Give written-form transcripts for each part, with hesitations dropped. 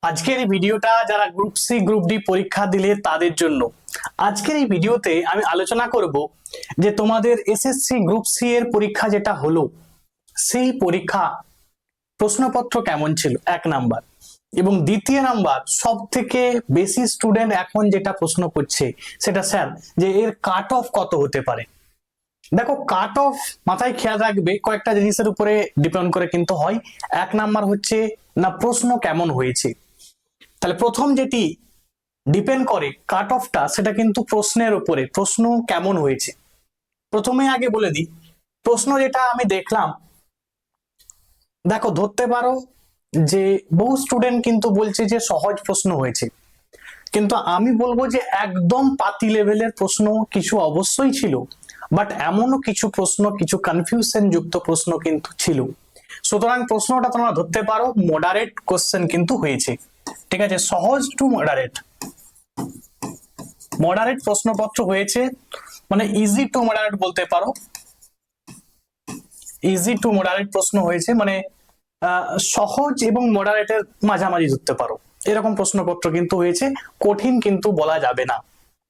আজকের এই ভিডিওটা যারা গ্রুপ সি গ্রুপ ডি পরীক্ষা দিলে তাদের জন্য। আজকের এই ভিডিওতে আমি আলোচনা করব যে তোমাদের এসএসসি গ্রুপ সি এর পরীক্ষা যেটা হলো সেই পরীক্ষা প্রশ্নপত্র কেমন ছিল, এক নাম্বার। এবং দ্বিতীয় নাম্বার, সব থেকে বেশি স্টুডেন্ট এখন যেটা প্রশ্ন করছে সেটা স্যার যে এর কাট অফ কত হতে পারে। দেখো, কাট অফ মাথায় খেয়াল রাখবে, কয়েকটা জিনিসের উপরে ডিপেন্ড করে কিন্তু হয়। এক নাম্বার হচ্ছে না প্রশ্ন কেমন হয়েছে। তাহলে প্রথম যেটি ডিপেন্ড করে কাট অফটা, সেটা কিন্তু প্রশ্নের উপরে, প্রশ্ন কেমন হয়েছে। প্রথমে আগে বলে দিই, প্রশ্ন যেটা আমি দেখলাম, দেখো ধরতে পারো যে বহু স্টুডেন্ট কিন্তু বলছে যে সহজ প্রশ্ন হয়েছে, কিন্তু আমি বলবো যে একদম পাতি লেভেলের প্রশ্ন কিছু অবশ্যই ছিল, বাট এমনও কিছু প্রশ্ন, কিছু কনফিউশন যুক্ত প্রশ্ন কিন্তু ছিল। সুতরাং প্রশ্নটা তোমরা ধরতে পারো মডারেট কোশ্চেন কিন্তু হয়েছে, ঠিক আছে, সহজ টু মডারেট। মডারেট প্রশ্নপত্র হয়েছে, মানে ইজি টু মডারেট বলতে পারো। ইজি টু মডারেট প্রশ্ন হয়েছে, মানে সহজ এবং মডারেটের মাঝামাঝি ধরতে পারো, এরকম প্রশ্নপত্র কিন্তু হয়েছে। কঠিন কিন্তু বলা যাবে না।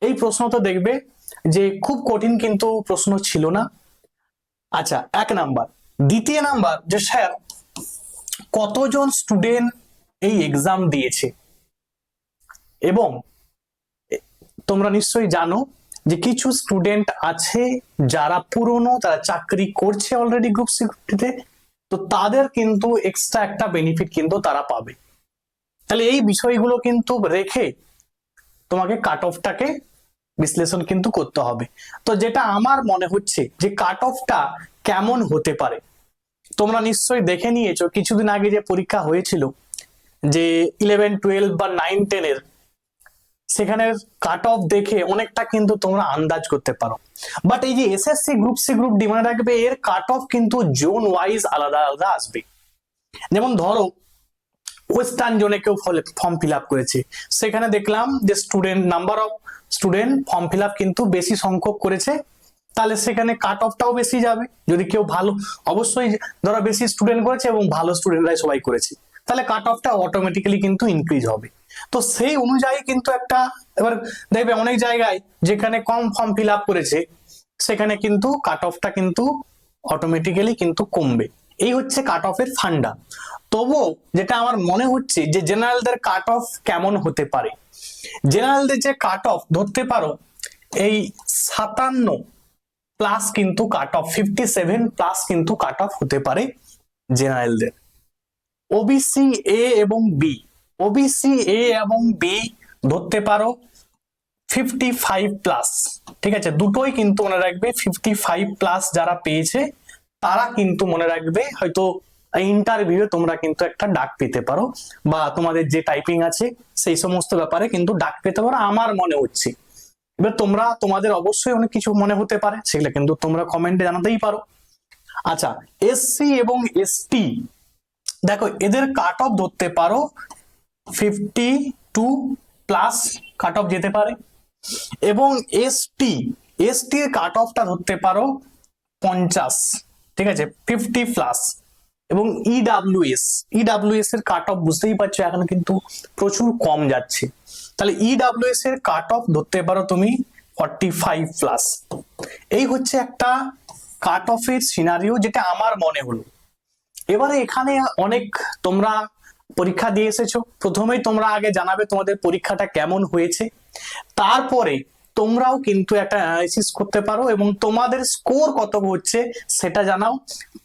এই প্রশ্ন তো দেখবে যে খুব কঠিন কিন্তু প্রশ্ন ছিল না। আচ্ছা, এক নাম্বার। দ্বিতীয় নাম্বার, যে স্যার কতজন স্টুডেন্ট এই এক্সাম দিয়েছে। এবং তোমরা নিশ্চয়ই জানো যে কিছু স্টুডেন্ট আছে যারা পুরনো, তারা চাকরি করছে অলরেডি গ্রুপ সি গ্রুপটিতে, তো তাদের কিন্তু এক্সট্রা একটা বেনিফিট কিন্তু তারা পাবে। তাহলে এই বিষয়গুলো কিন্তু রেখে তোমাকে কাট অফটাকে বিশ্লেষণ কিন্তু করতে হবে। তো যেটা আমার মনে হচ্ছে যে কাট অফটা কেমন হতে পারে, তোমরা নিশ্চয়ই দেখে নিয়েছো কিছুদিন আগে যে পরীক্ষা হয়েছিল, যে 11, 12 বা 9, 10 এর, সেখানের কাট অফ দেখে অনেকটা কিন্তু তোমরা আন্দাজ করতে পারো। বাট এই যে SSC group C group D, মনে রাখবে এর কাট অফ কিন্তু জোন ওয়াইজ আলাদা আলাদা আসবে। যেমন ধরো ওয়েস্টার্ন জোনে কেউ ফর্ম ফিল আপ করেছে, সেখানে দেখলাম যে student number of student form fill up কিন্তু বেশি সংখ্যক করেছে, তাহলে সেখানে কাট অফটাও বেশি যাবে। যদি কেউ ভালো, অবশ্যই ধরো বেশি স্টুডেন্ট করেছে এবং ভালো স্টুডেন্টরাই সবাই করেছে, তাহলে কাট অফটা অটোমেটিক্যালি কিন্তু ইনক্রিজ হবে। তো সেই অনুযায়ী কিন্তু একটা, এবার দেখবে অনেক জায়গায় যেখানে কম ফর্ম ফিল আপ করেছে সেখানে কিন্তু কাট অফটা কিন্তু অটোমেটিক্যালি কিন্তু কমবে। এই হচ্ছে কাট অফের ফান্ডা। তবুও যেটা আমার মনে হচ্ছে যে জেনারেলদের কাট অফ কেমন হতে পারে, জেনারেলদের যে কাট অফ ধরতে পারো এই 57 প্লাস কিন্তু কাট অফ, 57 প্লাস কিন্তু কাট অফ হতে পারে জেনারেলদের। ওবিসি এ এবং বি, ওবিসি এ এবং বি ধরতে পারো 55 প্লাস, ঠিক আছে, দুটোই কিন্তু মনে রাখবে 55 প্লাস যারা পেয়েছে তারা কিন্তু মনে রাখবে হয়তো ইন্টারভিউ তোমরা কিন্তু একটা ডাক পেতে পারো, বা তোমাদের যে টাইপিং আছে সেই সমস্ত ব্যাপারে কিন্তু ডাক পেতে পারো আমার মনে হচ্ছে। এবার তোমরা, তোমাদের অবশ্যই অনেক কিছু মনে হতে পারে, সেগুলো কিন্তু তোমরা কমেন্টে জানাতেই পারো। আচ্ছা, এসসি এবং এসটি, দেখো এদের কাট অফ ধরতে পারো 52 প্লাস কাট অফ যেতে পারে। এবং এসটি, এসটি এর কাট অফটা ধরতে পারো 50, ঠিক আছে, 50 প্লাস। এবং ইডাব্লিউএস, ইডাব্লিউএস এর কাট অফ বুঝতেই পারছো এখন কিন্তু প্রচুর কম যাচ্ছে, তাহলে ইডাব্লিউএস এর কাট অফ ধরতে পারো তুমি 45 প্লাস। এই হচ্ছে একটা কাট অফের সিনারিও যেটা আমার মনে হলো। এবারে এখানে অনেক, তোমরা পরীক্ষা দিয়ে এসেছো, প্রথমেই তোমরা আগে জানাবে তোমাদের পরীক্ষাটা কেমন হয়েছে, তারপরে তোমরাও কিন্তু একটা অ্যানালাইসিস করতে পারো এবং তোমাদের স্কোর কত হচ্ছে সেটা জানাও।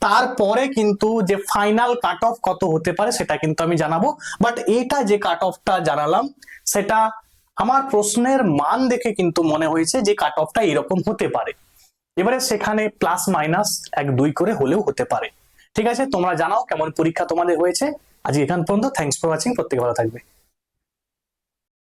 তারপরে কিন্তু যে ফাইনাল কাট অফ কত হতে পারে সেটা কিন্তু আমি জানাবো। বাট এটা যে কাট অফটা জানালাম সেটা আমার প্রশ্নের মান দেখে কিন্তু মনে হয়েছে যে কাট অফটা এরকম হতে পারে। এবারে সেখানে প্লাস মাইনাস 1-2 করে হলেও হতে পারে। ঠিক আছে, তোমরা জানাও কেমন পরীক্ষা তোমাদের হয়েছে। আজকে এখান পর্যন্ত, থ্যাংকস ফর ওয়াচিং, প্রত্যেকে ভালো থাকবে।